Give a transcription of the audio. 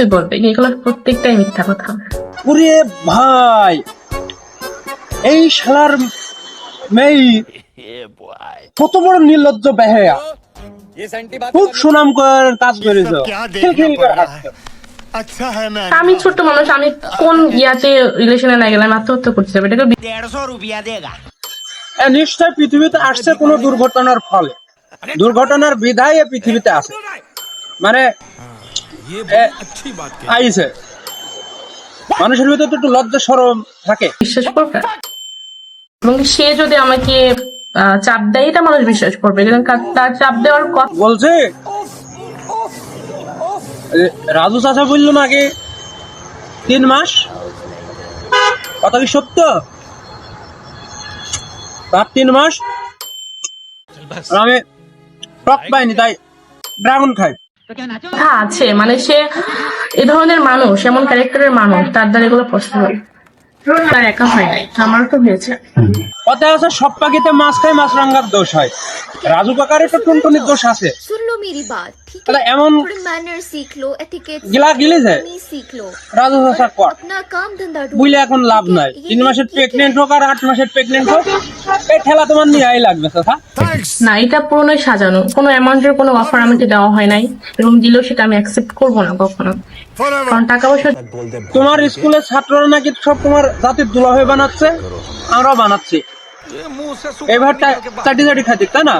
কিছুই বলবে, এগুলো প্রত্যেকটাই মিথ্যা কথা। ওরে ভাই, এই শালার মেয়ে কত বড় নির্লজ্জ বেহায়া, খুব সুনাম করে কাজ করেছ। আমি ছোট্ট মানুষ, আমি কোন ইয়াতে রিলেশনে না গেলাম আত্মহত্যা করতে যাবে? এটাকে নিশ্চয় পৃথিবীতে আসছে কোনো দুর্ঘটনার ফলে, দুর্ঘটনার বিধায় এ পৃথিবীতে আসে, মানে আইছে। মানুষের ভিতরে তো একটু লজ্জা শরম থাকে। বিশ্বাস করবে, এবং সে যদি আমাকে চাপ দেয় এটা মানুষ বিশ্বাস করবে, কারণ তার চাপ দেওয়ার কথা বলছে। রাজু চাচা বললো নাকি 3 মাস, কথা কি সত্য? তার 3 মাস আমি টক পাইনি, তাই ড্রাগন খাই। আছে, মানে সে এ ধরনের মানুষ, এমন ক্যারেক্টারের মানুষ, তার দ্বারা এগুলো পসিবল। তার একা হয় নাই, আমারও তো হয়েছে। কথা আছে সব পাখিতে মাছ খায়, মাছরাঙ্গার দোষ হয়। রাজু কাকার একটু টুনটুনির দোষ আছে। सुन लो मेरी बात, ठीक তাহলে है? এমন थोड़े मैनर सीख लो, एटिकेट গিলা গিলে যায় सीख लो, রাজু চাচা কর अपना काम धंधा বুঝলে ढूंढो। এখন লাভ নাই। 3 মাসের প্রেগনেন্ট হোক আর 8 মাসের প্রেগনেন্ট হোক, এই ঠেলা তোমার নিয়েই লাগবে চাচা। না, এটা পুরোনোই সাজানো, কোনো অ্যামাউন্টের কোনো অফার আমাকে দেওয়া হয় নাই, এবং দিলেও সেটা আমি অ্যাকসেপ্ট করবো না কখনো, কারণ টাকা পয়সা। তোমার স্কুলের ছাত্ররা নাকি সব তোমার জাতির দুলা হয়ে বানাচ্ছে, আমরাও বানাচ্ছি। এবার চাটি চাটি খাচ্ছি, তাই না?